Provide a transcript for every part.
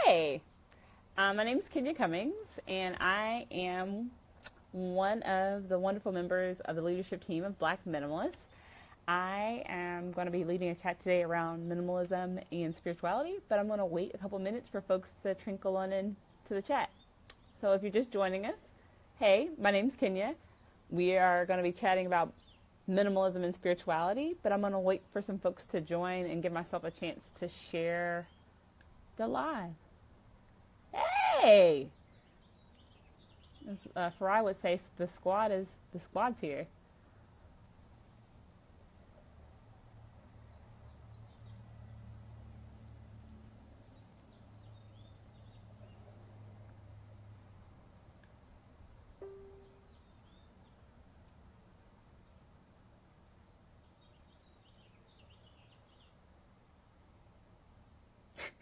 Hey, my name is Kenya Cummings, and I am one of the wonderful members of the leadership team of Black Minimalists. I am going to be leading a chat today around minimalism and spirituality, but I'm going to wait a couple minutes for folks to trickle on into the chat. So if you're just joining us, hey, my name's Kenya. We are going to be chatting about minimalism and spirituality, but I'm going to wait for some folks to join and give myself a chance to share the live. Hey! As Farai would say, the squad's here.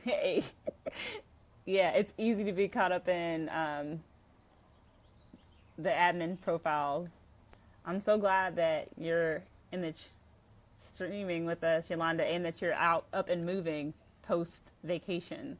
Hey. Yeah, it's easy to be caught up in the admin profiles. I'm so glad that you're in the streaming with us, Yolanda, and that you're up and moving post vacation.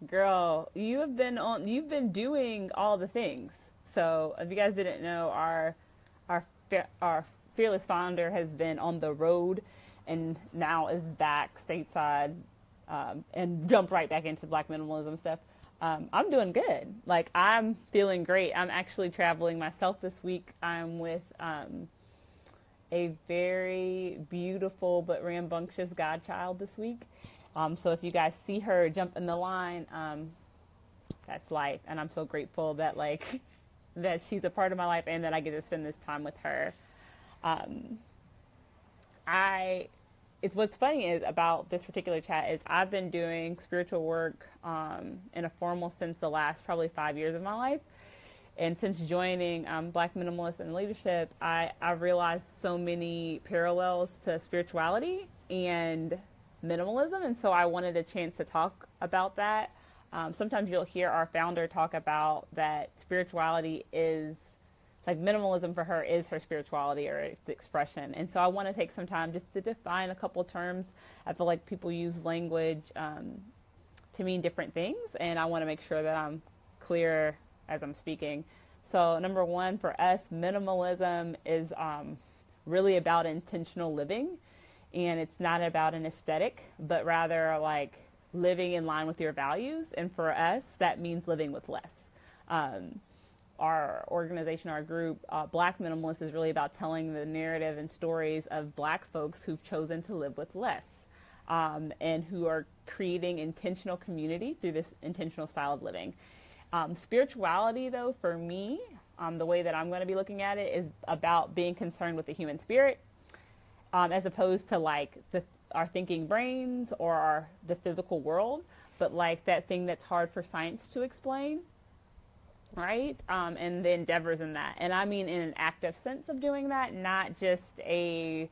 Girl, you've been doing all the things. So if you guys didn't know, our fearless founder has been on the road and now is back stateside, and jumped right back into Black minimalism stuff. I'm doing good. Like, I'm feeling great. I'm actually traveling myself this week. I'm with a very beautiful but rambunctious godchild this week. So if you guys see her jump in the line, that's life. And I'm so grateful that that she's a part of my life and that I get to spend this time with her. It's what's funny is about this particular chat is I've been doing spiritual work in a formal sense the last probably 5 years of my life. And since joining Black Minimalists and Leadership, I've realized so many parallels to spirituality and minimalism. And so I wanted a chance to talk about that. Sometimes you'll hear our founder talk about that spirituality is, like, minimalism for her is her spirituality or its expression. And so I want to take some time just to define a couple of terms. I feel like people use language to mean different things, and I want to make sure that I'm clear as I'm speaking. So number one, for us, minimalism is really about intentional living, and it's not about an aesthetic, but rather like living in line with your values. And for us, that means living with less. Our organization, our group, Black Minimalists, is really about telling the narrative and stories of Black folks who've chosen to live with less, and who are creating intentional community through this intentional style of living. Spirituality, though, for me, the way that I'm going to be looking at it is about being concerned with the human spirit, as opposed to like our thinking brains or the physical world, but like that thing that's hard for science to explain, right? And the endeavors in that. And I mean in an active sense of doing that, not just a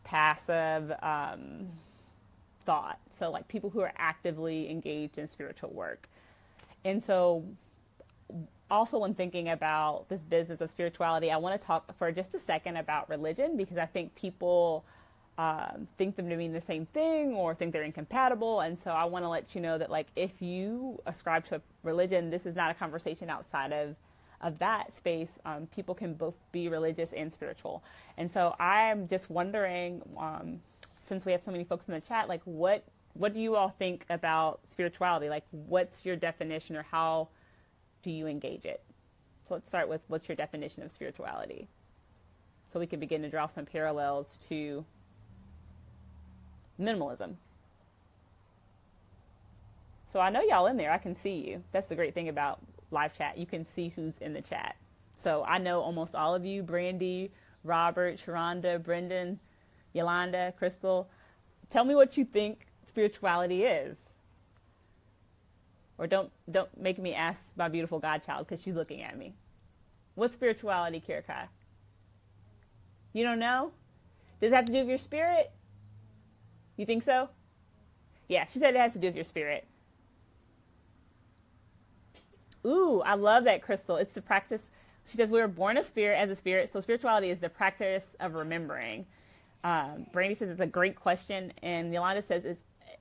passive thought. So like people who are actively engaged in spiritual work. And so also when thinking about this business of spirituality, I want to talk for just a second about religion, because I think people think them to mean the same thing or think they're incompatible. And so I want to let you know that, like, if you ascribe to a religion, this is not a conversation outside of that space. People can both be religious and spiritual. And so I'm just wondering, since we have so many folks in the chat, like, what do you all think about spirituality? Like, what's your definition, or how do you engage it? So let's start with, what's your definition of spirituality? So we can begin to draw some parallels to minimalism. So I know y'all in there. I can see you. That's the great thing about live chat. You can see who's in the chat. So I know almost all of you: Brandy, Robert, Sharonda, Brendan, Yolanda, Crystal. Tell me what you think spirituality is. Or don't make me ask my beautiful godchild because she's looking at me. What's spirituality, Kira? You don't know? Does it have to do with your spirit? You think so? Yeah, she said it has to do with your spirit. Ooh, I love that, Crystal. It's the practice. She says we were born a spirit as a spirit, so spirituality is the practice of remembering. Brandy says it's a great question, and Yolanda says it's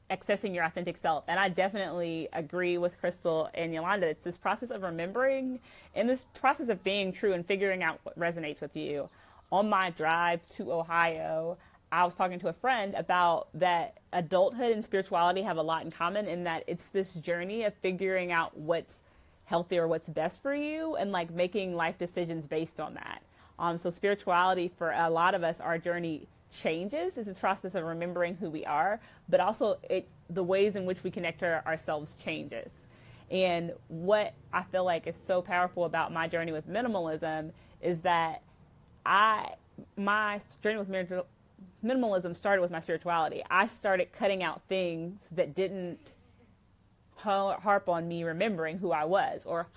accessing your authentic self. And I definitely agree with Crystal and Yolanda. It's this process of remembering and this process of being true and figuring out what resonates with you. On my drive to Ohio, I was talking to a friend about that adulthood and spirituality have a lot in common, in that it's this journey of figuring out what's healthy or what's best for you, and like making life decisions based on that. So spirituality, for a lot of us, our journey changes. It's this process of remembering who we are, but also the ways in which we connect to ourselves changes. And what I feel like is so powerful about my journey with minimalism is that my journey with minimalism started with my spirituality. I started cutting out things that didn't harp on me remembering who I was, or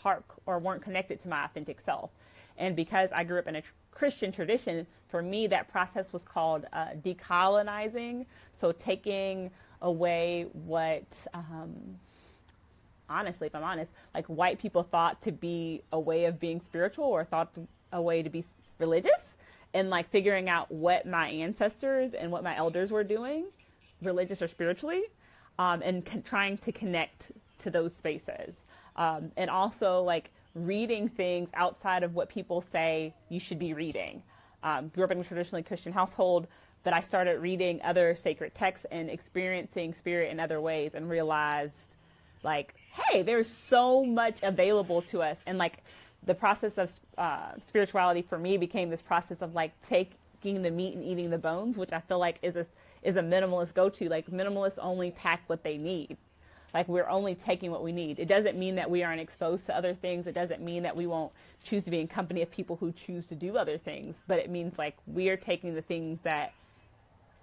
weren't connected to my authentic self. And because I grew up in a Christian tradition, for me that process was called decolonizing. So taking away what, honestly, if I'm honest, like white people thought to be a way of being spiritual, or thought a way to be religious, and like figuring out what my ancestors and what my elders were doing, religious or spiritually, and trying to connect to those spaces. And also like reading things outside of what people say you should be reading. Grew up in a traditionally Christian household, but I started reading other sacred texts and experiencing spirit in other ways, and realized like, hey, there's so much available to us. And like the process of spirituality for me became this process of like taking the meat and eating the bones, which I feel like is a minimalist go-to. Like minimalists only pack what they need. Like we're only taking what we need. It doesn't mean that we aren't exposed to other things. It doesn't mean that we won't choose to be in company of people who choose to do other things. But it means like we are taking the things that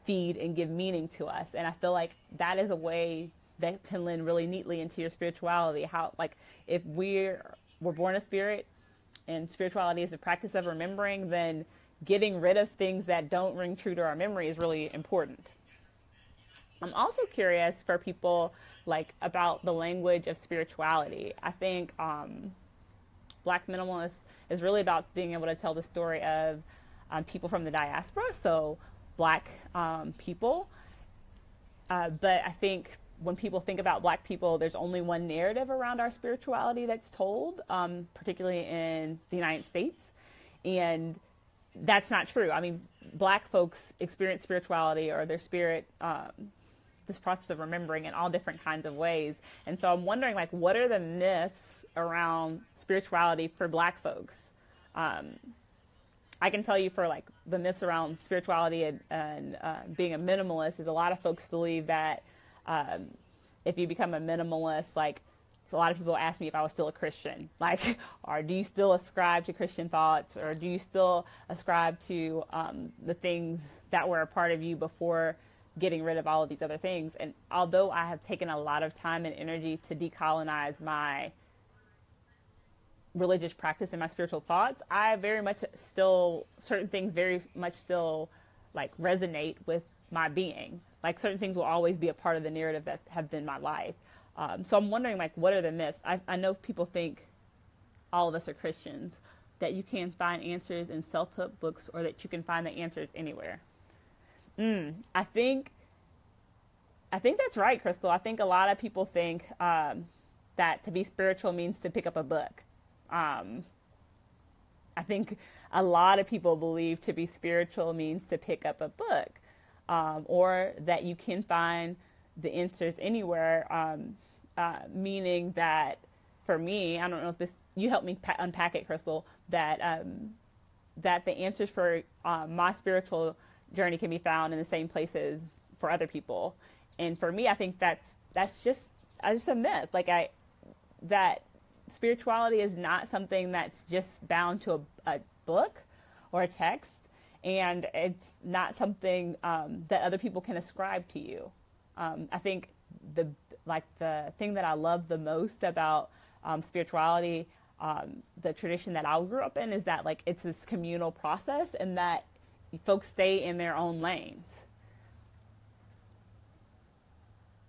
feed and give meaning to us. And I feel like that is a way that can lend really neatly into your spirituality. How, like, if we're born a spirit and spirituality is the practice of remembering, then getting rid of things that don't ring true to our memory is really important. I'm also curious for people like about the language of spirituality. I think Black Minimalists is really about being able to tell the story of people from the diaspora, so Black people. But I think when people think about Black people, there's only one narrative around our spirituality that's told, particularly in the United States. And that's not true. I mean, Black folks experience spirituality or their spirit, this process of remembering in all different kinds of ways. And so I'm wondering, like, what are the myths around spirituality for Black folks? I can tell you for like the myths around spirituality and being a minimalist is a lot of folks believe that if you become a minimalist, like, so a lot of people ask me if I was still a Christian, like, or do you still ascribe to Christian thoughts, or do you still ascribe to the things that were a part of you before getting rid of all of these other things? And although I have taken a lot of time and energy to decolonize my religious practice and my spiritual thoughts, I very much still, certain things very much still like resonate with my being. Like certain things will always be a part of the narrative that have been my life. So I'm wondering, like, what are the myths? I know people think all of us are Christians, that you can find answers in self-help books, or that you can find the answers anywhere. I think that's right, Crystal. I think a lot of people think that to be spiritual means to pick up a book. I think a lot of people believe to be spiritual means to pick up a book, or that you can find the answers anywhere, meaning that for me, I don't know if this, you helped me unpack it, Crystal, that that the answers for my spiritual journey can be found in the same places for other people. And for me, I think that's just a myth. Like that spirituality is not something that's just bound to a book or a text, and it's not something that other people can ascribe to you. I think like the thing that I love the most about spirituality, the tradition that I grew up in, is that like it's this communal process and that folks stay in their own lanes.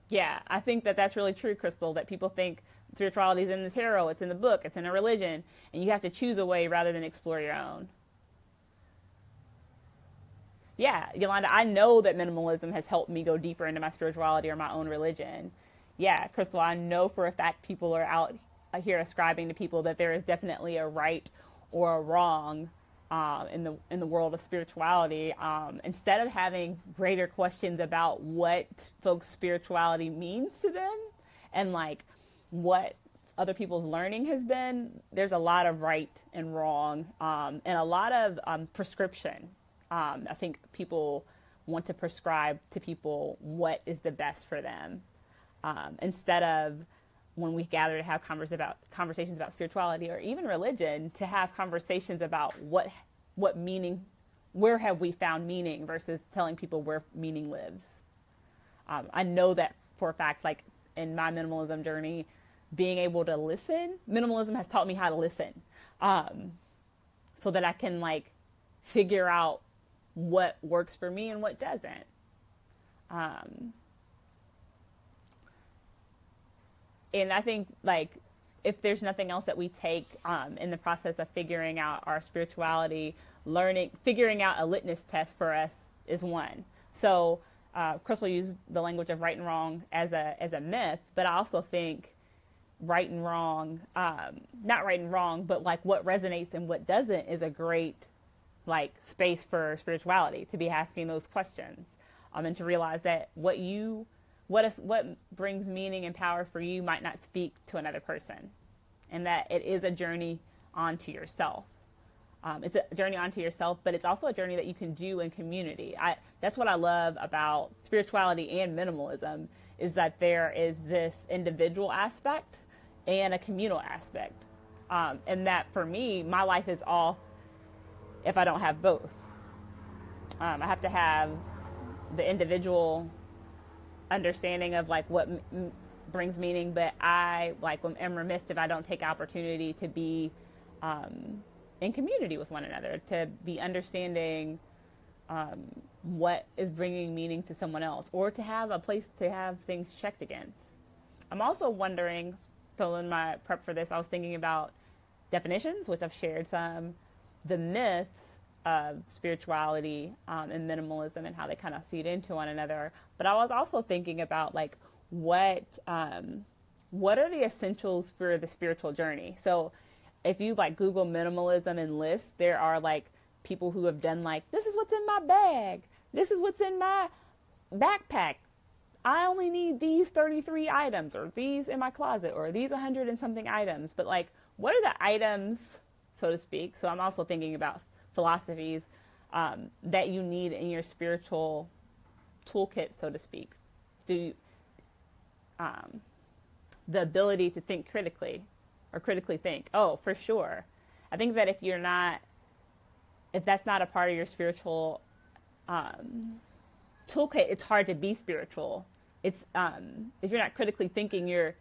Yeah, I think that that's really true, Crystal, that people think spirituality is in the tarot, it's in the book, it's in a religion, and you have to choose a way rather than explore your own. Yeah, Yolanda, I know that minimalism has helped me go deeper into my spirituality or my own religion. Yeah, Crystal, I know for a fact people are out here ascribing to people that there is definitely a right or a wrong in the world of spirituality. Instead of having greater questions about what folks' spirituality means to them and like what other people's learning has been, there's a lot of right and wrong and a lot of prescription. I think people want to prescribe to people what is the best for them instead of when we gather to have conversations about spirituality or even religion, to have conversations about what meaning, where have we found meaning versus telling people where meaning lives. I know that for a fact, like in my minimalism journey, being able to listen, minimalism has taught me how to listen so that I can like figure out what works for me and what doesn't. And I think like if there's nothing else that we take in the process of figuring out our spirituality, figuring out a litmus test for us is one. So Crystal used the language of right and wrong as a myth, but I also think right and wrong, not right and wrong, but like what resonates and what doesn't is a great like space for spirituality, to be asking those questions and to realize that what brings meaning and power for you might not speak to another person, and that it is a journey onto yourself. It's a journey onto yourself, but it's also a journey that you can do in community. That's what I love about spirituality and minimalism, is that there is this individual aspect and a communal aspect. And that for me, my life is off if I don't have both. I have to have the individual understanding of like what brings meaning, but I like am remiss if I don't take opportunity to be in community with one another, to be understanding what is bringing meaning to someone else, or to have a place to have things checked against. I'm also wondering, so in my prep for this, I was thinking about definitions, which I've shared some, the myths of spirituality and minimalism and how they kind of feed into one another. But I was also thinking about like what are the essentials for the spiritual journey? So if you like Google minimalism and lists, there are like people who have done like, this is what's in my bag, this is what's in my backpack, I only need these 33 items, or these in my closet, or these 100 and something items. But like, what are the items, so to speak? So I'm also thinking about philosophies that you need in your spiritual toolkit, so to speak. The ability to think critically, or critically think. Oh, for sure. I think that if that's not a part of your spiritual toolkit, it's hard to be spiritual. It's if you're not critically thinking, you're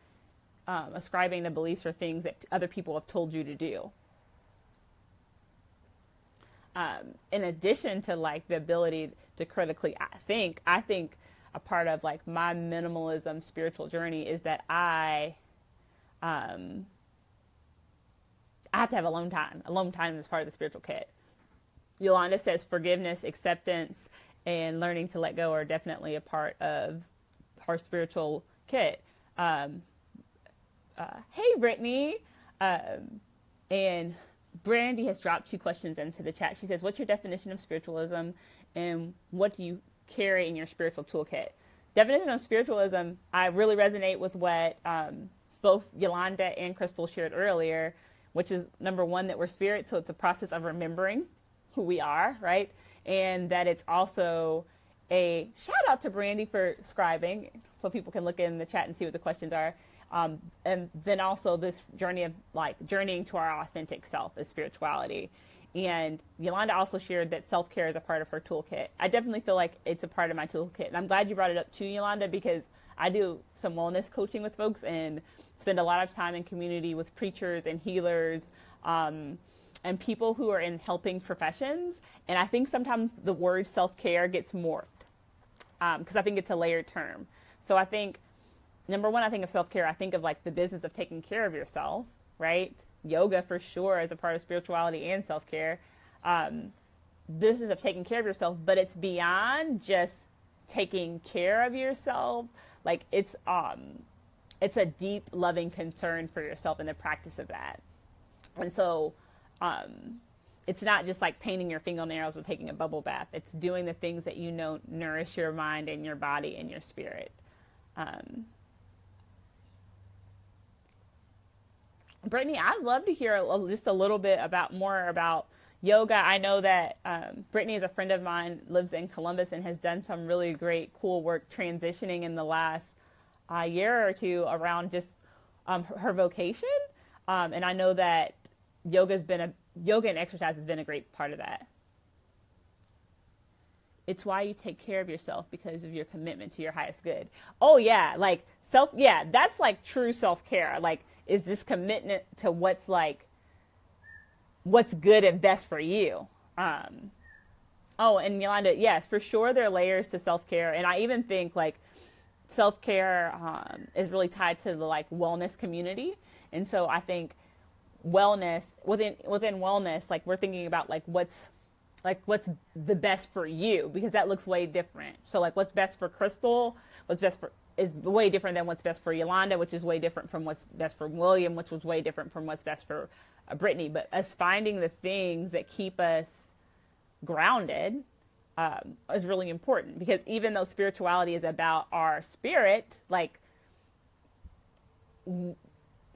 ascribing the beliefs or things that other people have told you to do. In addition to like the ability to critically think, I think a part of like my minimalism spiritual journey is that I have to have alone time. Alone time is part of the spiritual kit. Yolanda says forgiveness, acceptance, and learning to let go are definitely a part of our spiritual kit. Hey, Brittany. And Brandy has dropped 2 questions into the chat. She says, what's your definition of spiritualism, and what do you carry in your spiritual toolkit? Definition of spiritualism, I really resonate with what both Yolanda and Crystal shared earlier, which is number 1, that we're spirit. So it's a process of remembering who we are, right? And that it's also a shout out to Brandy for scribing, so people can look in the chat and see what the questions are. And then also this journey of like journeying to our authentic self is spirituality. And Yolanda also shared that self-care is a part of her toolkit. I definitely feel like it's a part of my toolkit. And I'm glad you brought it up too, Yolanda, because I do some wellness coaching with folks and spend a lot of time in community with preachers and healers, and people who are in helping professions. And I think sometimes the word self-care gets morphed, because I think it's a layered term. So I think, number one, I think of self-care, I think of like the business of taking care of yourself, right? Yoga for sure as a part of spirituality and self-care. Business of taking care of yourself, but it's beyond just taking care of yourself. Like it's a deep, loving concern for yourself in the practice of that. And so it's not just like painting your fingernails or taking a bubble bath. It's doing the things that you know nourish your mind and your body and your spirit. Brittany, I'd love to hear just a little bit more about yoga. I know that Brittany is a friend of mine, lives in Columbus, and has done some really great, cool work transitioning in the last year or two around just her vocation. And I know that yoga and exercise has been a great part of that. It's why you take care of yourself, because of your commitment to your highest good. Oh yeah, like that's like true self-care. Like, is this commitment to what's good and best for you. Oh, and Yolanda, yes, for sure there are layers to self-care. And I even think like self-care is really tied to the like wellness community. And so I think wellness, within wellness, like we're thinking about like what's the best for you, because that looks way different. So like what's best for Crystal, is way different than what's best for Yolanda, which is way different from what's best for William, which was way different from what's best for Brittany. But us finding the things that keep us grounded is really important, because even though spirituality is about our spirit, like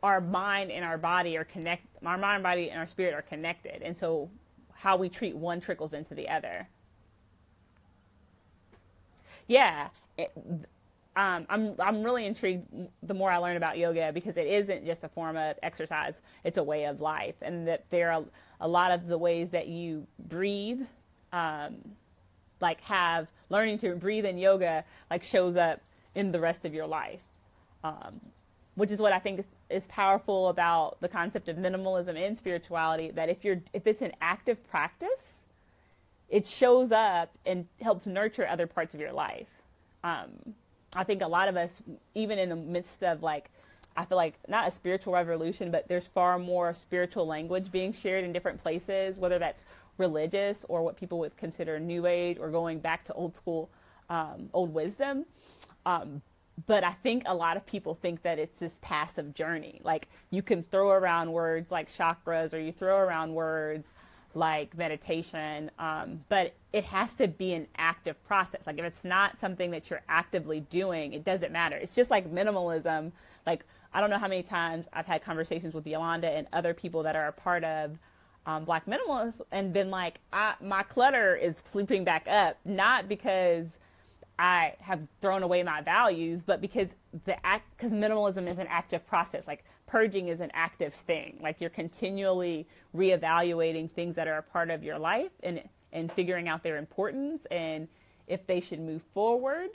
our mind and our body are our mind, body, and our spirit are connected. And so how we treat one trickles into the other. Yeah. I'm really intrigued the more I learn about yoga, because it isn't just a form of exercise, it's a way of life. And that there are a lot of the ways that you breathe, learning to breathe in yoga, like shows up in the rest of your life. Which is what I think is powerful about the concept of minimalism and spirituality, that if it's an active practice, it shows up and helps nurture other parts of your life. I think a lot of us, even in the midst of I feel like not a spiritual revolution, but there's far more spiritual language being shared in different places, whether that's religious or what people would consider new age or going back to old school, old wisdom. But I think a lot of people think that it's this passive journey. Like you can throw around words like chakras, or you throw around words like meditation, but it has to be an active process. Like if it's not something that you're actively doing, it doesn't matter. It's just like minimalism. Like I don't know how many times I've had conversations with Yolanda and other people that are a part of Black Minimalists and been like, my clutter is creeping back up, not because I have thrown away my values, but because minimalism is an active process. Like purging is an active thing. Like you're continually reevaluating things that are a part of your life and figuring out their importance and if they should move forward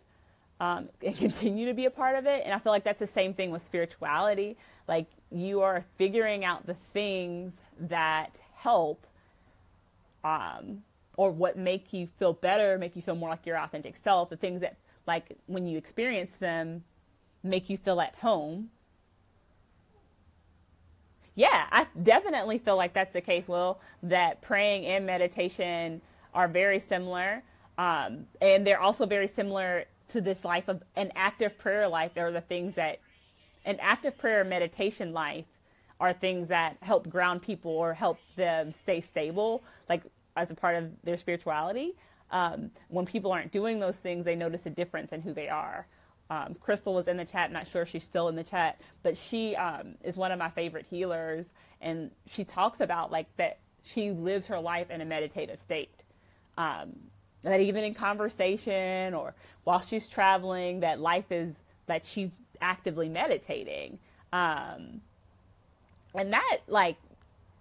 and continue to be a part of it. And I feel like that's the same thing with spirituality. Like you are figuring out the things that help or what make you feel better, make you feel more like your authentic self, the things that, like, when you experience them, make you feel at home. Yeah, I definitely feel like that's the case, Will, that praying and meditation are very similar. And they're also very similar to this life of an active prayer life. There are the things that an active prayer meditation life are things that help ground people or help them stay stable, like as a part of their spirituality. When people aren't doing those things, they notice a difference in who they are. Crystal was in the chat. I'm not sure if she's still in the chat, but she is one of my favorite healers. And she talks about like that she lives her life in a meditative state. That even in conversation or while she's traveling, that she's actively meditating. And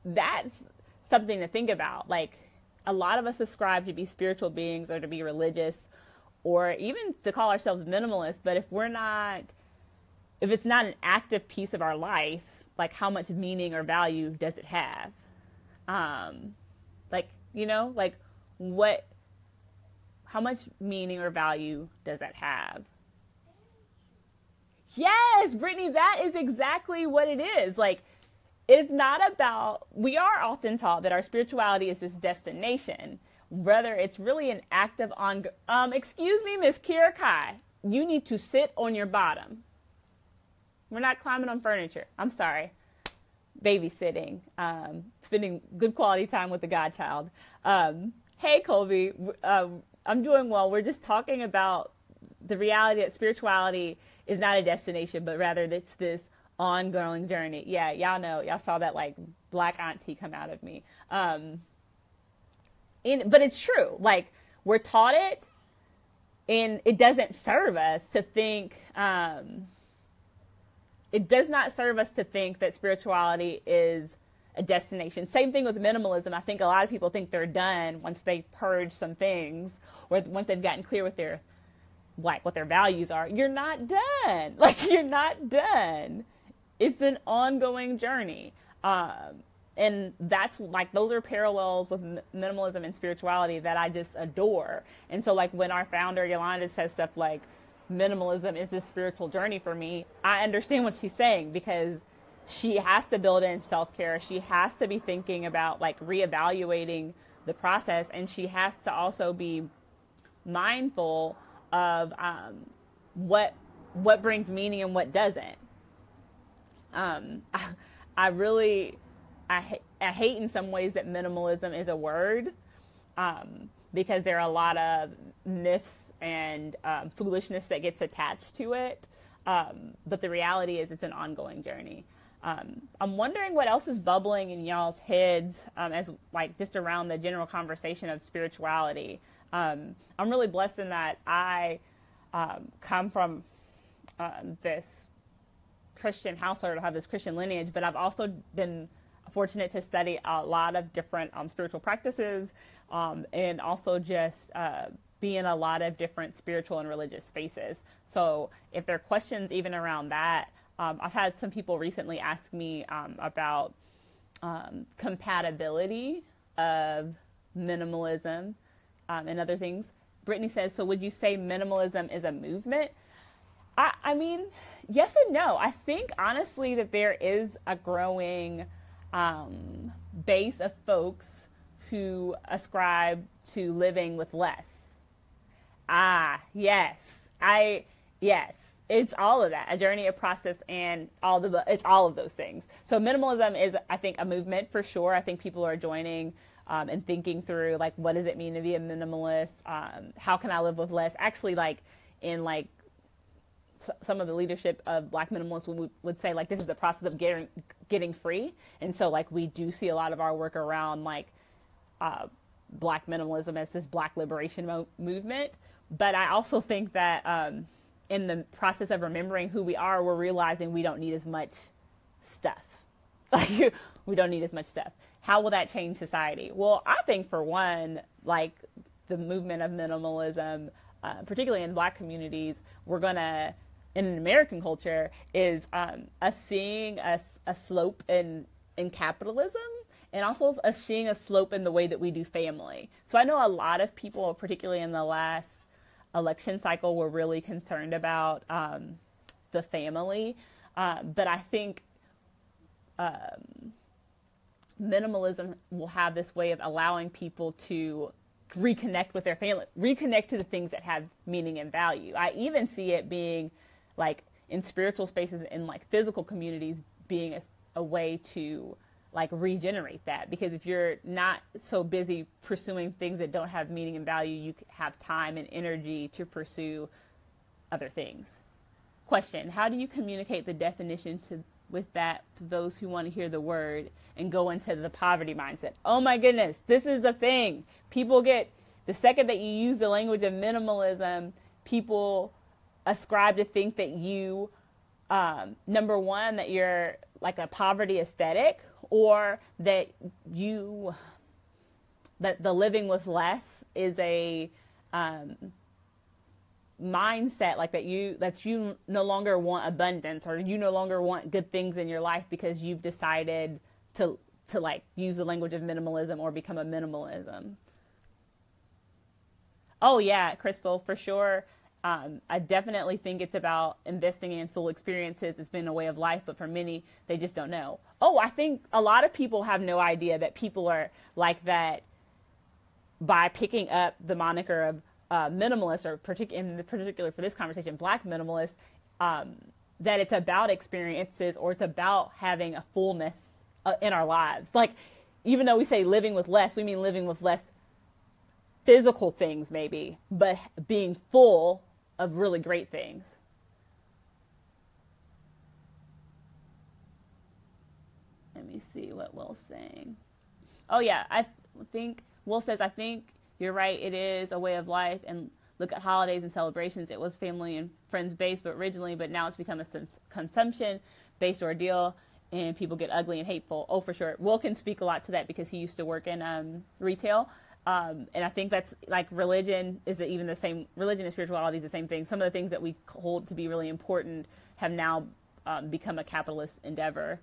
that's something to think about. Like, a lot of us ascribe to be spiritual beings or to be religious or even to call ourselves minimalists, but if it's not an active piece of our life, like how much meaning or value does it have? Like, you know, like how much meaning or value does that have? Yes, Brittany, that is exactly what it is. Like, it's not about, we are often taught that our spirituality is this destination. Whether it's really an active excuse me, Miss Kira Kai, you need to sit on your bottom. We're not climbing on furniture. I'm sorry. Babysitting, spending good quality time with the godchild. Hey, Colby, I'm doing well. We're just talking about the reality that spirituality is not a destination, but rather it's this ongoing journey. Yeah, y'all know, y'all saw that like black auntie come out of me. But it's true. Like, we're taught it, and it doesn't serve us to think, it does not serve us to think that spirituality is a destination. Same thing with minimalism. I think a lot of people think they're done once they purge some things, or once they've gotten clear with their, like, what their values are. You're not done. Like, you're not done. It's an ongoing journey. And that's like, those are parallels with minimalism and spirituality that I just adore. And so like when our founder Yolanda says stuff like, minimalism is this spiritual journey for me, I understand what she's saying, because she has to build in self-care. She has to be thinking about like reevaluating the process. And she has to also be mindful of what brings meaning and what doesn't. I hate in some ways that minimalism is a word, because there are a lot of myths and foolishness that gets attached to it. But the reality is it's an ongoing journey. I'm wondering what else is bubbling in y'all's heads as like just around the general conversation of spirituality. I'm really blessed in that I come from this Christian household, I have this Christian lineage, but I've also been fortunate to study a lot of different spiritual practices, and also just be in a lot of different spiritual and religious spaces. So if there are questions even around that, I've had some people recently ask me about compatibility of minimalism and other things. Brittany says, so would you say minimalism is a movement? I mean, yes and no. I think honestly that there is a growing base of folks who ascribe to living with less. Yes. It's all of that, a journey, a process, and it's all of those things. So minimalism is, I think, a movement for sure. I think people are joining and thinking through, like, what does it mean to be a minimalist? How can I live with less? Actually, like, in, like, some of the leadership of Black minimalists would say, like, this is the process of getting free. And so, like, we do see a lot of our work around, like, Black minimalism as this Black liberation movement. But I also think that in the process of remembering who we are, we're realizing we don't need as much stuff. Like, we don't need as much stuff. How will that change society? Well, I think for one, like, the movement of minimalism, particularly in Black communities, we're going to, in American culture, is seeing a slope in capitalism, and also seeing a slope in the way that we do family. So I know a lot of people, particularly in the last election cycle, were really concerned about the family. But I think minimalism will have this way of allowing people to reconnect with their family, reconnect to the things that have meaning and value. I even see it being, like, in spiritual spaces, in, like, physical communities, being a way to, like, regenerate that. Because if you're not so busy pursuing things that don't have meaning and value, you have time and energy to pursue other things. Question: how do you communicate the definition with that to those who want to hear the word and go into the poverty mindset? Oh my goodness, this is a thing. People get, the second that you use the language of minimalism, people ascribe to think that you, number one, that you're like a poverty aesthetic, or that the living with less is a mindset, like that you no longer want abundance, or you no longer want good things in your life because you've decided to like use the language of minimalism or become a minimalism. Oh yeah, Crystal, for sure. I definitely think it's about investing in full experiences. It's been a way of life, but for many, they just don't know. Oh, I think a lot of people have no idea that people are like that by picking up the moniker of minimalist, or in particular for this conversation, Black minimalist, that it's about experiences, or it's about having a fullness in our lives. Like, even though we say living with less, we mean living with less physical things maybe, but being full of really great things. Let me see what Will's saying. Oh yeah, I think Will says, I think you're right. It is a way of life. And look at holidays and celebrations. It was family and friends based, but now it's become a consumption based ordeal, and people get ugly and hateful. Oh, for sure. Will can speak a lot to that because he used to work in retail. And I think that's like religion and spirituality is the same thing. Some of the things that we hold to be really important have now become a capitalist endeavor.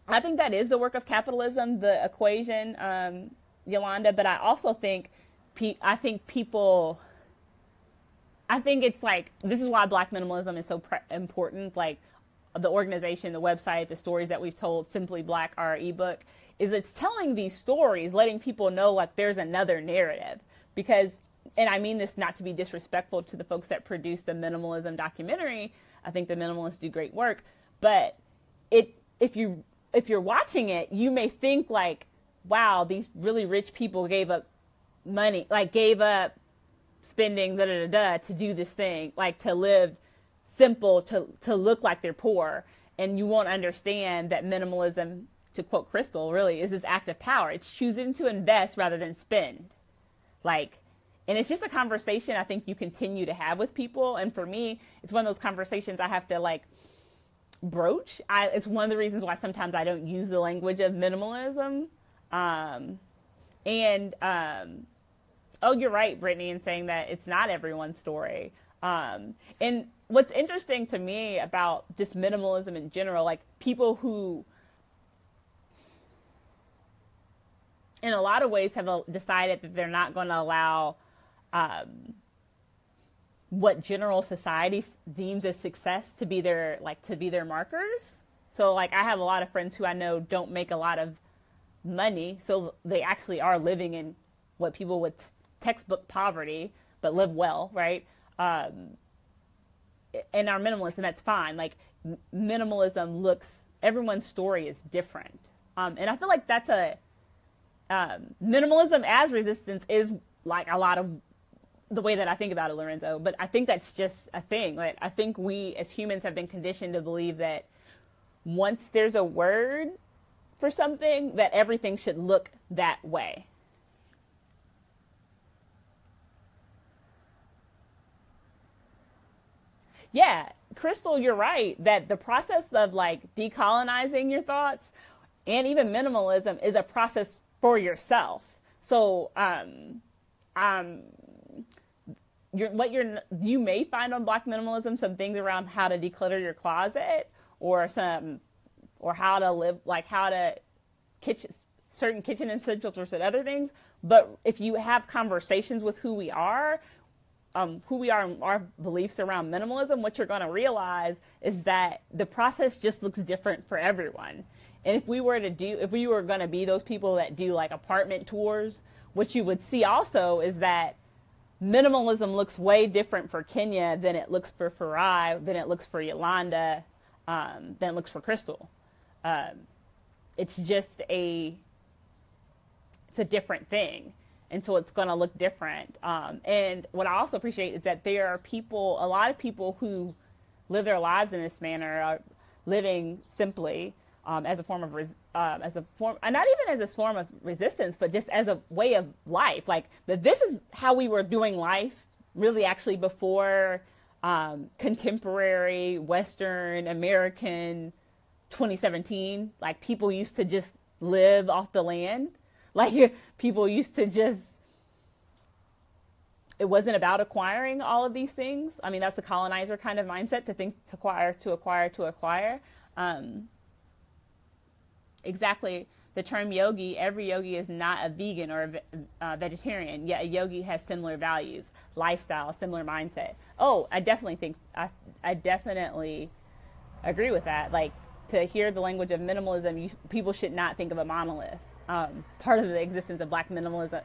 I think that is the work of capitalism, the equation, Yolanda. But I also think, I think it's like, this is why Black minimalism is so important. Like the organization, the website, the stories that we've told, Simply Black, our ebook, is it's telling these stories, letting people know like there's another narrative. Because, and I mean this not to be disrespectful to the folks that produced the minimalism documentary. I think the minimalists do great work, but if you're watching it, you may think like, wow, these really rich people gave up money, like gave up spending to do this thing, like to live simple, to look like they're poor. And you won't understand that minimalism, to quote Crystal, really is this act of power. It's choosing to invest rather than spend. Like, and it's just a conversation I think you continue to have with people. And for me, it's one of those conversations I have to like broach. It's one of the reasons why sometimes I don't use the language of minimalism. Oh, you're right, Brittany, in saying that it's not everyone's story. And what's interesting to me about just minimalism in general, like people who in a lot of ways have decided that they're not going to allow what general society deems as success to be their markers. So like I have a lot of friends who I know don't make a lot of money, so they actually are living in what people would textbook poverty, but live well, right? And are minimalists, and that's fine. Like minimalism everyone's story is different. And I feel like that's minimalism as resistance is like a lot of the way that I think about it, Lorenzo. But I think that's just a thing. Like I think we as humans have been conditioned to believe that once there's a word for something, that everything should look that way. Yeah, Crystal, you're right that the process of like decolonizing your thoughts and even minimalism is a process for yourself. So, you may find on Black minimalism some things around how to declutter your closet, or how to live, like how to certain kitchen essentials or certain other things. But if you have conversations with who we are and our beliefs around minimalism, what you're going to realize is that the process just looks different for everyone. And if we were going to be those people that do like apartment tours, what you would see also is that minimalism looks way different for Kenya than it looks for Farai, than it looks for Yolanda, than it looks for Crystal. It's a different thing. And so it's going to look different. And what I also appreciate is that there are a lot of people who live their lives in this manner, are living simply, as a form of, not even as a form of resistance, but just as a way of life. Like that this is how we were doing life really actually before contemporary Western American 2017. Like people used to just live off the land. Like people used to just it wasn't about acquiring all of these things. I mean, that's a colonizer kind of mindset, to think to acquire. Exactly. The term yogi, every yogi is not a vegan or a vegetarian, yet a yogi has similar values, lifestyle, similar mindset. Oh, I definitely agree with that. Like, to hear the language of minimalism, people should not think of a monolith. Part of the existence of black minimalists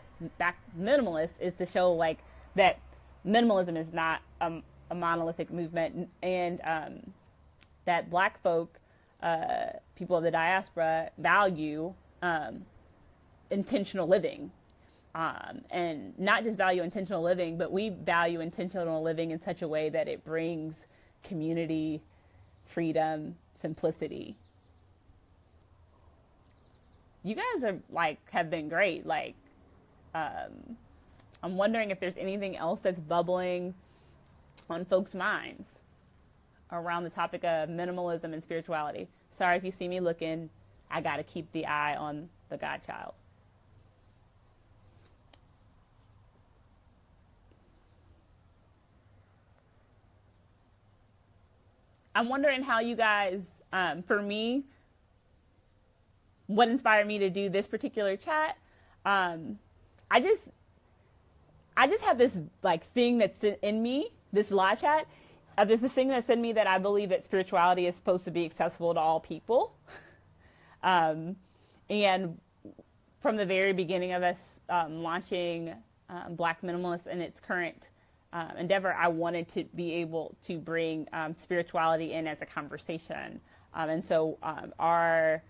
is to show like that minimalism is not a monolithic movement, and that black folk, people of the diaspora, value intentional living, and not just value intentional living, but we value intentional living in such a way that it brings community, freedom, simplicity. You guys are have been great. I'm wondering if there's anything else that's bubbling on folks' minds around the topic of minimalism and spirituality. Sorry if you see me looking. I got to keep the eye on the Godchild. I'm wondering how you guys, for me, what inspired me to do this particular chat. I just have this thing that's in me, this live chat. There's this thing that's in me that I believe that spirituality is supposed to be accessible to all people. And from the very beginning of us launching Black Minimalists in its current endeavor, I wanted to be able to bring spirituality in as a conversation. And so our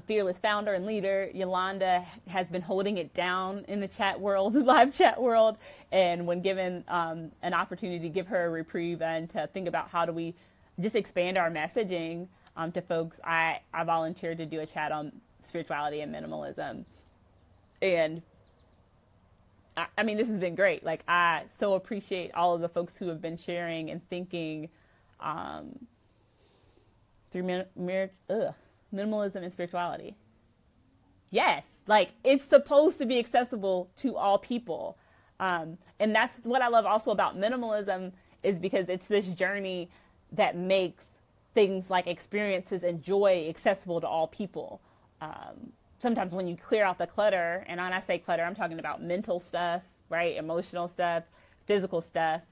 fearless founder and leader, Yolanda, has been holding it down in the chat world, the live chat world. And when given an opportunity to give her a reprieve and to think about how do we just expand our messaging to folks, I volunteered to do a chat on spirituality and minimalism. And I mean, this has been great. I so appreciate all of the folks who have been sharing and thinking through minimalism and spirituality. Yes, it's supposed to be accessible to all people. And that's what I love also about minimalism, is because it's this journey that makes things like experiences and joy accessible to all people. Sometimes when you clear out the clutter, and when I say clutter, I'm talking about mental stuff, right? Emotional stuff, physical stuff,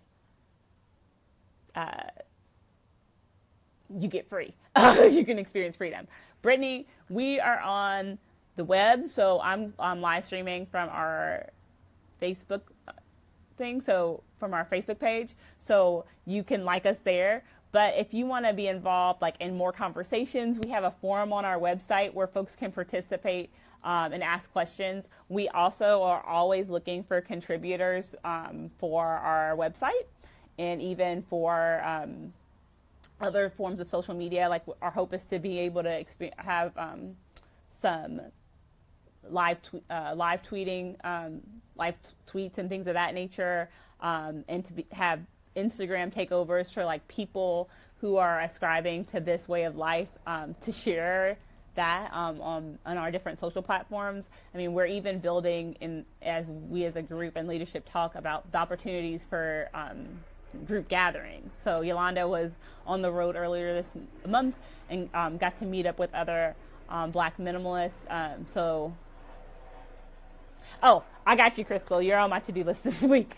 you get free. You can experience freedom. Brittany, we are on the web, so I'm live streaming from our Facebook thing, so from our Facebook page, so you can like us there. But if you want to be involved in more conversations, we have a forum on our website where folks can participate and ask questions. We also are always looking for contributors for our website, and even for other forms of social media. Our hope is to be able to have some live tweeting, live tweets and things of that nature, and to have Instagram takeovers for people who are ascribing to this way of life, to share that on our different social platforms. I mean, we're even building as we as a group and leadership talk about the opportunities for group gatherings. So Yolanda was on the road earlier this month and got to meet up with other Black minimalists. Oh, I got you, Crystal. You're on my to-do list this week.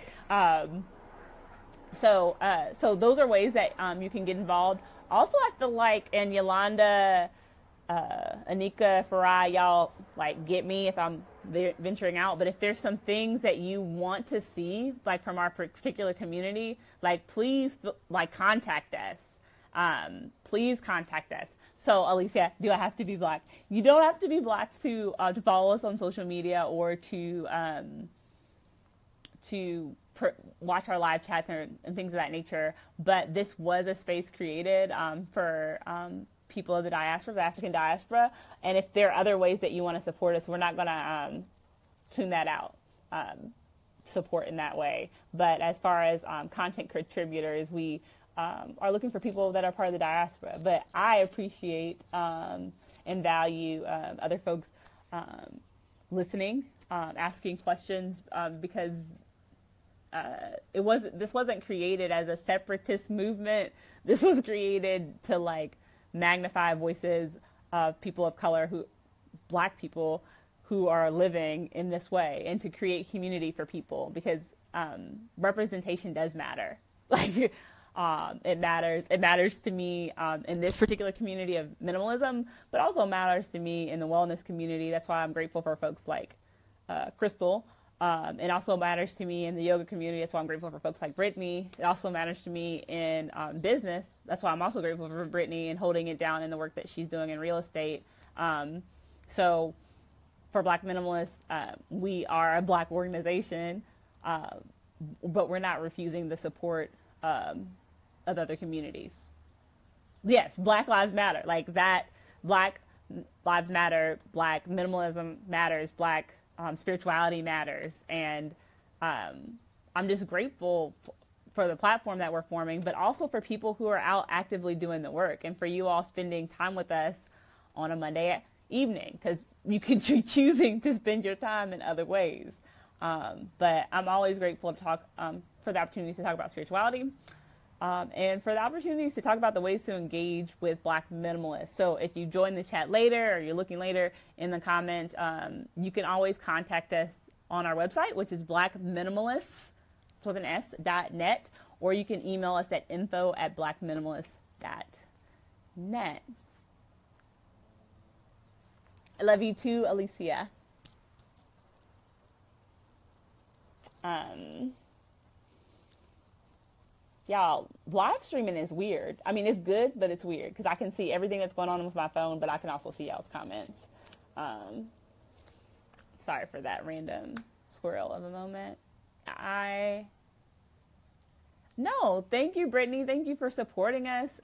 So those are ways that you can get involved. Also, I feel and Yolanda, Anika, Farai, y'all get me if I'm venturing out. But if there's some things that you want to see from our particular community, please contact us. Please contact us. So Alicia, do I have to be Black? You don't have to be Black to follow us on social media or to watch our live chats and things of that nature. But this was a space created for people of the diaspora, the African diaspora. And if there are other ways that you want to support us, we're not going to tune that out, support in that way. But as far as content contributors, we are looking for people that are part of the diaspora. But I appreciate and value other folks listening, asking questions, because this wasn't created as a separatist movement. This was created to like magnify voices of people of color, Black people who are living in this way, and to create community for people, because representation does matter. Like, it matters. It matters to me in this particular community of minimalism, but also matters to me in the wellness community. That's why I'm grateful for folks like Crystal. It also matters to me in the yoga community. That's why I'm grateful for folks like Brittany. It also matters to me in business. That's why I'm also grateful for Brittany and holding it down in the work that she's doing in real estate. So for Black Minimalists, we are a Black organization, but we're not refusing the support of other communities. Yes, Black Lives Matter. Like that, Black Lives Matter, Black minimalism matters, Black spirituality matters. And I'm just grateful for the platform that we're forming, but also for people who are out actively doing the work, and for you all spending time with us on a Monday evening, because you could be choosing to spend your time in other ways. But I'm always grateful to talk for the opportunities to talk about spirituality, and for the opportunities to talk about the ways to engage with Black minimalists. So if you join the chat later, or you're looking later in the comments, you can always contact us on our website, which is blackminimalists.net, or you can email us at info@blackminimalists.net. I love you too, Alicia. Y'all, live streaming is weird. I mean, it's good, but it's weird because I can see everything that's going on with my phone, but I can also see y'all's comments. Sorry for that random squirrel of a moment. No, thank you, Brittany. Thank you for supporting us.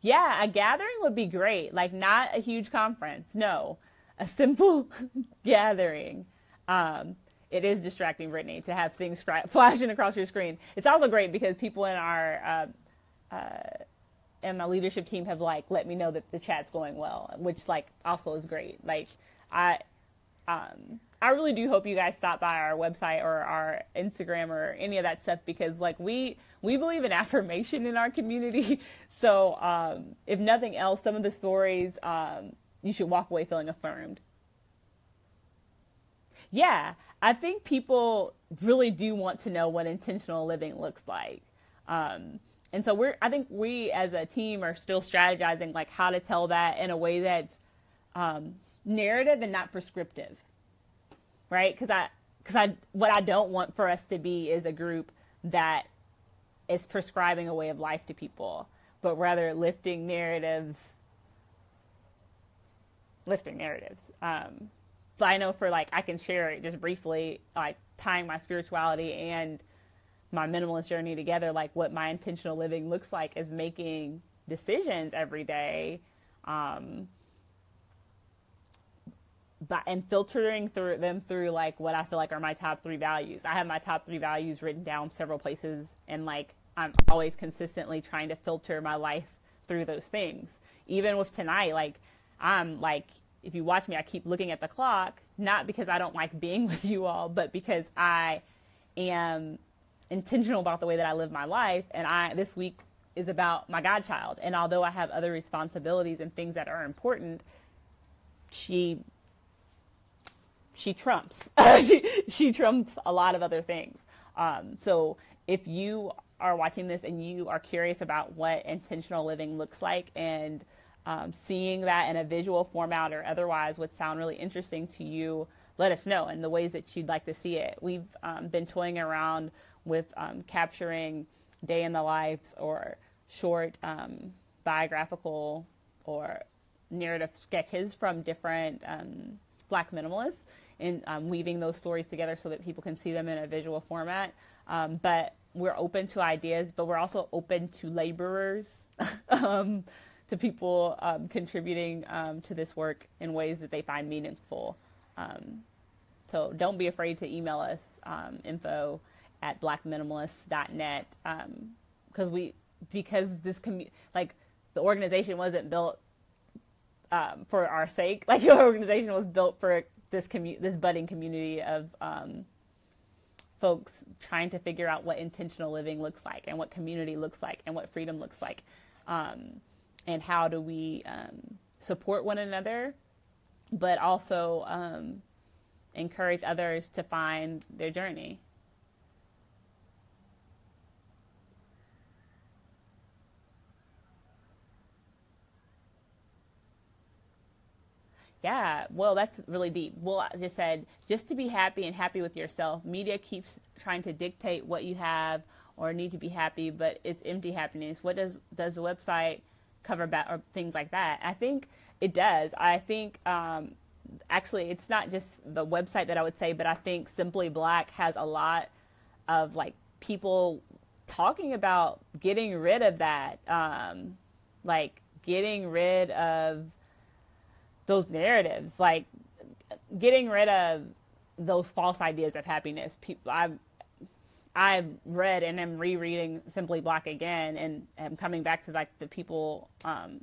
Yeah, a gathering would be great. Like, not a huge conference. No, a simple gathering. It is distracting, Brittany, to have things flashing across your screen. It's also great because people in our and my leadership team have like let me know that the chat's going well, which like also is great. Like, I really do hope you guys stop by our website or our Instagram or any of that stuff, because like we believe in affirmation in our community. So if nothing else, some of the stories, you should walk away feeling affirmed. Yeah, I think people really do want to know what intentional living looks like. And so I think we as a team are still strategizing like how to tell that in a way that's narrative and not prescriptive, right? Because what I don't want for us to be is a group that is prescribing a way of life to people, but rather lifting narratives. So I know for like, I can share it just briefly, like tying my spirituality and my minimalist journey together, like what my intentional living looks like is making decisions every day, and filtering through like what I feel like are my top 3 values. I have my top 3 values written down several places, and like I'm always consistently trying to filter my life through those things. Even with tonight, like I'm like, if you watch me, I keep looking at the clock, not because I don't like being with you all, but because I am intentional about the way that I live my life. And this week is about my godchild. And although I have other responsibilities and things that are important, she trumps. she trumps a lot of other things. So if you are watching this and you are curious about what intentional living looks like, and seeing that in a visual format or otherwise would sound really interesting to you, let us know in the ways that you'd like to see it. We've been toying around with capturing day in the lives or short biographical or narrative sketches from different Black minimalists, and weaving those stories together so that people can see them in a visual format. But we're open to ideas, but we're also open to laborers, to people contributing to this work in ways that they find meaningful. So don't be afraid to email us, info@blackminimalists.net, because this like the organization wasn't built for our sake. Like, the organization was built for this budding community of folks trying to figure out what intentional living looks like and what community looks like and what freedom looks like. And how do we support one another, but also encourage others to find their journey. Yeah, well, that's really deep. Well, I just said, just to be happy and happy with yourself. Media keeps trying to dictate what you have or need to be happy, but it's empty happiness. What does the website cover about, or things like that? I think it does. I think actually it's not just the website that I would say, but I think Simply Black has a lot of like people talking about getting rid of that, like getting rid of those narratives, like getting rid of those false ideas of happiness. I've read and am rereading Simply Black again, and am coming back to like the people,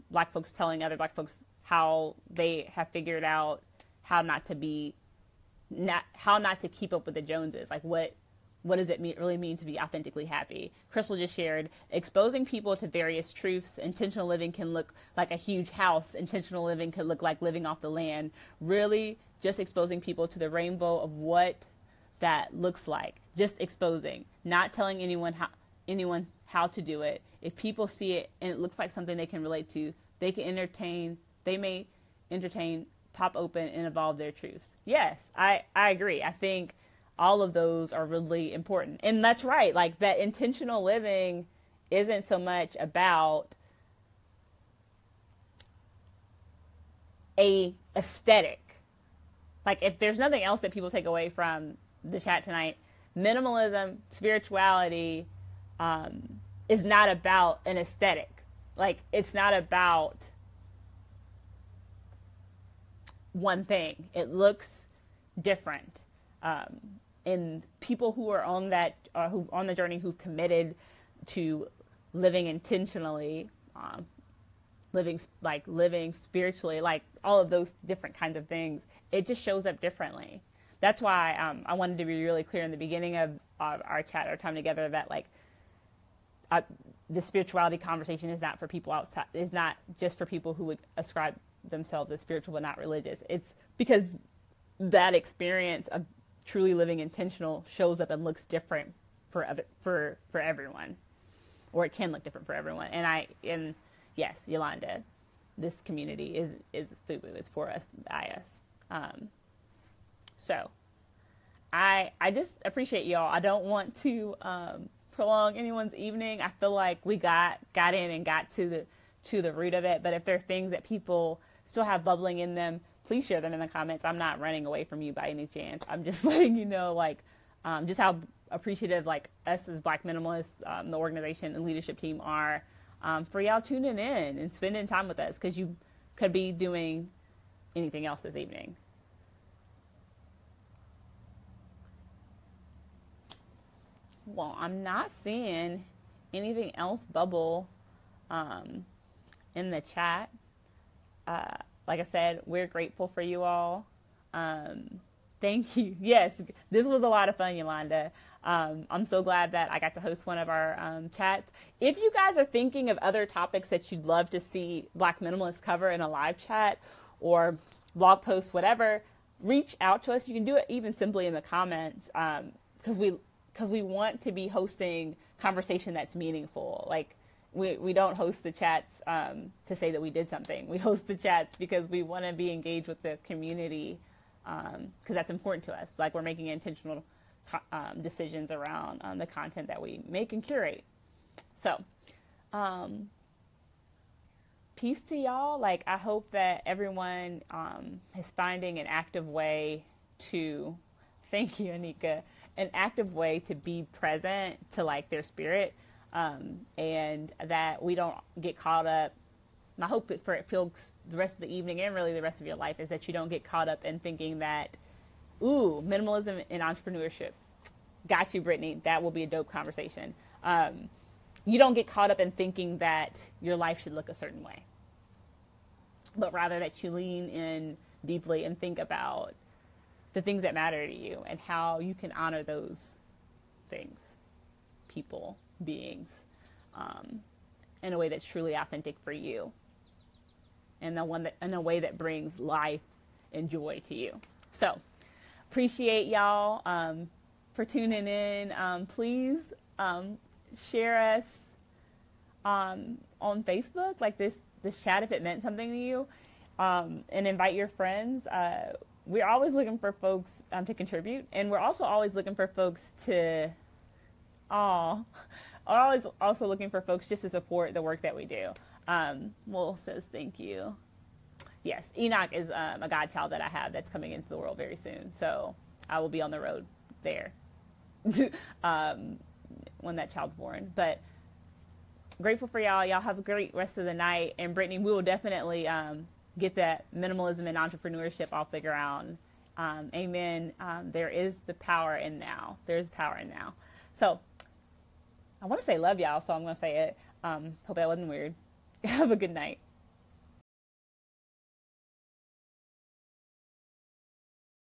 Black folks telling other Black folks how they have figured out how not to keep up with the Joneses. Like what does it really mean to be authentically happy? Crystal just shared, exposing people to various truths. Intentional living can look like a huge house. Intentional living could look like living off the land. Really just exposing people to the rainbow of what that looks like. Just exposing, not telling anyone how to do it. If people see it and it looks like something they can relate to, they may entertain, pop open, and evolve their truths. Yes, I agree. I think all of those are really important. And that's right. Like that intentional living isn't so much about a aesthetic. Like if there's nothing else that people take away from the chat tonight, minimalism, spirituality, is not about an aesthetic. Like it's not about one thing. It looks different. And people who are on that, who on the journey, who've committed to living intentionally, living spiritually, like all of those different kinds of things, it just shows up differently. That's why I wanted to be really clear in the beginning of our chat, our time together, that like the spirituality conversation is not for people outside. Is not just for people who would ascribe themselves as spiritual but not religious. It's because that experience of truly living intentional shows up and looks different for everyone, or it can look different for everyone. And yes, Yolanda, this community is FUBU. It's for us, by us. So I just appreciate y'all. I don't want to prolong anyone's evening. I feel like we got in and got to the root of it. But if there are things that people still have bubbling in them, please share them in the comments. I'm not running away from you by any chance. I'm just letting you know, like, just how appreciative, like, us as Black Minimalists, the organization and leadership team are, for y'all tuning in and spending time with us, because you could be doing anything else this evening. Well, I'm not seeing anything else bubble in the chat. Like I said, we're grateful for you all. Thank you. Yes, this was a lot of fun, Yolanda. I'm so glad that I got to host one of our chats. If you guys are thinking of other topics that you'd love to see Black Minimalists cover in a live chat or blog posts, whatever, reach out to us. You can do it even simply in the comments, because we want to be hosting conversation that's meaningful. Like, we don't host the chats to say that we did something. We host the chats because we want to be engaged with the community, because that's important to us. Like, we're making intentional decisions around the content that we make and curate. So, peace to y'all. Like, I hope that everyone is finding an active way to, thank you, Anika, an active way to be present to, like, their spirit. And that we don't get caught up. My hope for it feels the rest of the evening and really the rest of your life is that you don't get caught up in thinking that, ooh, minimalism and entrepreneurship. Got you, Brittany. That will be a dope conversation. You don't get caught up in thinking that your life should look a certain way, but rather that you lean in deeply and think about the things that matter to you and how you can honor those things, people, beings, in a way that's truly authentic for you, and in a way that brings life and joy to you. So, appreciate y'all for tuning in. Please share us on Facebook, like this chat, if it meant something to you, and invite your friends. We're always looking for folks to contribute, and we're also always looking for folks to, always also looking for folks just to support the work that we do. Will says thank you. Yes, Enoch is a godchild that I have that's coming into the world very soon, so I will be on the road there when that child's born. But grateful for y'all. Y'all have a great rest of the night. And Brittany, we will definitely get that minimalism and entrepreneurship off the ground. Amen. There is the power in now. There's power in now. So I want to say love y'all, so I'm going to say it. Hope that wasn't weird. Have a good night.